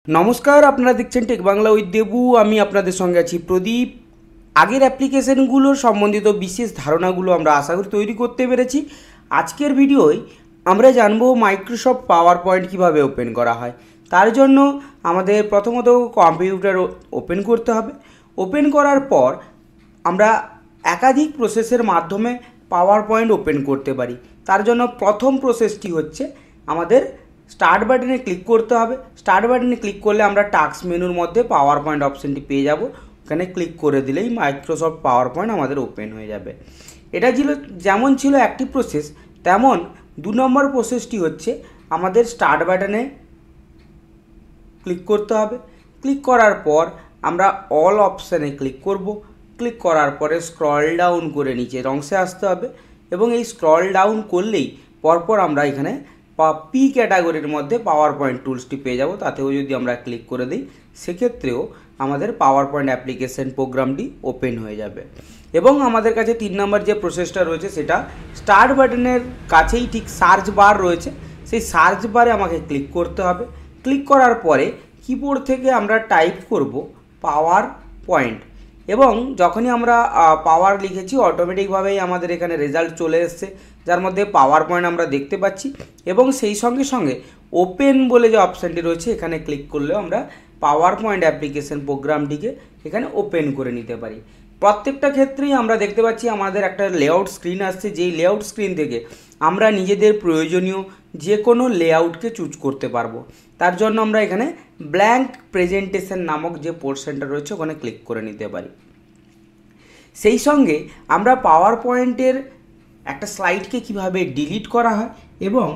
নমস্কার, আপনারা দেখছেন টেক বাংলা উইথ দেবু। আমি আপনাদের সঙ্গে আছি প্রদীপ। আগের অ্যাপ্লিকেশনগুলোর সম্বন্ধিত বিশেষ ধারণাগুলো আমরা আশা করি তৈরি করতে পেরেছি। আজকের ভিডিওয় আমরা জানবো মাইক্রোসফট পাওয়ার পয়েন্ট কীভাবে ওপেন করা হয়। তার জন্য আমাদের প্রথমত কম্পিউটার ওপেন করতে হবে। ওপেন করার পর আমরা একাধিক প্রসেসের মাধ্যমে পাওয়ার পয়েন্ট ওপেন করতে পারি। তার জন্য প্রথম প্রসেসটি হচ্ছে আমাদের স্টার্ট বাটনে ক্লিক করতে হবে। স্টার্ট বাটনে ক্লিক করলে আমরা টাস্ক মেনুর মধ্যে পাওয়ার পয়েন্ট অপশানটি পেয়ে যাব। ওখানে ক্লিক করে দিলেই মাইক্রোসফট পাওয়ার পয়েন্ট আমাদের ওপেন হয়ে যাবে। এটা যেমন ছিল একটি প্রসেস, তেমন 2 নম্বর প্রসেসটি হচ্ছে আমাদের স্টার্ট বাটনে ক্লিক করতে হবে। ক্লিক করার পর আমরা অল অপশানে ক্লিক করব। ক্লিক করার পরে স্ক্রল ডাউন করে নিচের অংশে আসতে হবে এবং এই স্ক্রল ডাউন করলেই পরপর আমরা এখানে পি ক্যাটাগরির মধ্যে পাওয়ার পয়েন্ট টুলসটি পেয়ে যাব। তাতেও যদি আমরা ক্লিক করে দিই সেক্ষেত্রেও আমাদের পাওয়ার পয়েন্ট অ্যাপ্লিকেশন প্রোগ্রামটি ওপেন হয়ে যাবে। এবং আমাদের কাছে 3 নম্বর যে প্রসেসটা রয়েছে সেটা স্টার্ট বাটনের কাছেই ঠিক সার্চ বার রয়েছে, সেই সার্চ বারে আমাকে ক্লিক করতে হবে। ক্লিক করার পরে কিবোর্ড থেকে আমরা টাইপ করব পাওয়ার পয়েন্ট এবং যখনই আমরা পাওয়ার লিখেছি অটোমেটিকভাবেই আমাদের এখানে রেজাল্ট চলে এসছে, যার মধ্যে পাওয়ার পয়েন্ট আমরা দেখতে পাচ্ছি। এবং সেই সঙ্গে সঙ্গে ওপেন বলে যে অপশানটি রয়েছে এখানে ক্লিক করলেও আমরা পাওয়ার পয়েন্ট অ্যাপ্লিকেশন প্রোগ্রামটিকে এখানে ওপেন করে নিতে পারি। প্রত্যেকটা ক্ষেত্রেই আমরা দেখতে পাচ্ছি আমাদের একটা লেআউট স্ক্রিন আসছে, যেই লেআউট স্ক্রিন থেকে আমরা নিজেদের প্রয়োজনীয় যে কোনো লেআউটকে চুজ করতে পারবো। তার জন্য আমরা এখানে ব্ল্যাঙ্ক প্রেজেন্টেশন নামক যে পোর্শনটা রয়েছে ওখানে ক্লিক করে নিতে পারি। সেই সঙ্গে আমরা পাওয়ার পয়েন্টের একটা স্লাইডকে কিভাবে ডিলিট করা হয় এবং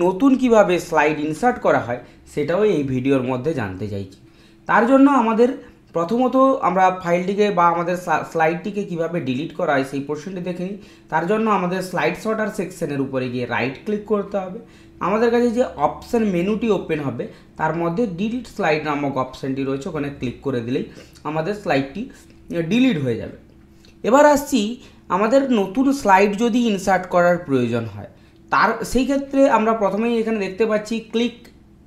নতুন কিভাবে স্লাইড ইনসার্ট করা হয় সেটাও এই ভিডিওর মধ্যে জানতে চাইছি। তার জন্য আমাদের প্রথমত আমরা ফাইলটিকে বা আমাদের স্লাইডটিকে কিভাবে ডিলিট করা হয় সেই পোর্শনটি দেখে নিই। তার জন্য আমাদের স্লাইড সর্টার সেকশনের উপরে গিয়ে রাইট ক্লিক করতে হবে। আমাদের কাছে যে অপশান মেনুটি ওপেন হবে তার মধ্যে ডিলিট স্লাইড নামক অপশানটি রয়েছে, ওখানে ক্লিক করে দিলেই আমাদের স্লাইডটি ডিলিট হয়ে যাবে। এবার আসছি আমাদের নতুন স্লাইড যদি ইনসার্ট করার প্রয়োজন হয়, সেই ক্ষেত্রে আমরা প্রথমেই এখানে দেখতে পাচ্ছি click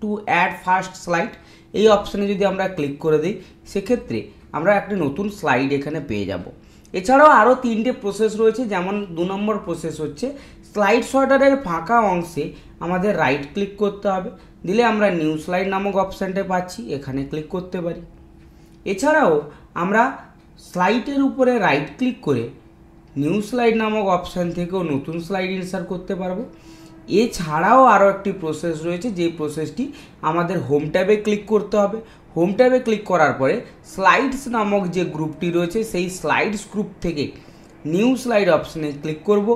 to add first slide. এই অপশানে যদি আমরা ক্লিক করে দিই সেক্ষেত্রে আমরা একটা নতুন স্লাইড এখানে পেয়ে যাব। এছাড়াও আরও 3টে প্রসেস রয়েছে, যেমন 2 নম্বর প্রসেস হচ্ছে স্লাইড সর্টারের ফাঁকা অংশে আমাদের রাইট ক্লিক করতে হবে, দিলে আমরা নিউ স্লাইড নামক অপশানটা পাচ্ছি, এখানে ক্লিক করতে পারি। এছাড়াও আমরা স্লাইডের উপরে রাইট ক্লিক করে নিউ স্লাইড নামক অপশান থেকেও নতুন স্লাইড ইনসার্ট করতে পারবো। এছাড়াও আরও একটি প্রসেস রয়েছে, যে প্রসেসটি আমাদের হোম ট্যাবে ক্লিক করতে হবে। হোম ট্যাবে ক্লিক করার পরে স্লাইডস নামক যে গ্রুপটি রয়েছে সেই স্লাইডস গ্রুপ থেকে নিউ স্লাইড অপশানে ক্লিক করব।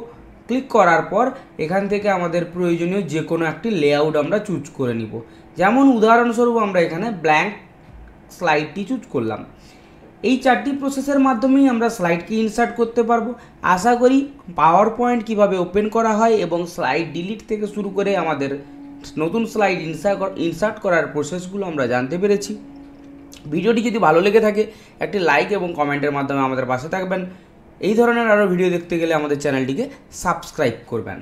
ক্লিক করার পর এখান থেকে আমাদের প্রয়োজনীয় যে কোনো একটি লেআউট আমরা চুজ করে নিব। যেমন উদাহরণস্বরূপ আমরা এখানে ব্ল্যাঙ্ক স্লাইডটি চুজ করলাম। এই 4টি প্রসেসের মাধ্যমেই আমরা স্লাইডকে ইনসার্ট করতে পারবো। আশা করি পাওয়ার পয়েন্ট কীভাবে ওপেন করা হয় এবং স্লাইড ডিলিট থেকে শুরু করে আমাদের নতুন স্লাইড ইনসার্ট করার প্রসেসগুলো আমরা জানতে পেরেছি। ভিডিওটি যদি ভালো লেগে থাকে একটি লাইক এবং কমেন্টের মাধ্যমে আমাদের পাশে থাকবেন। এই ধরনের আরও ভিডিও দেখতে গেলে আমাদের চ্যানেলটিকে সাবস্ক্রাইব করবেন।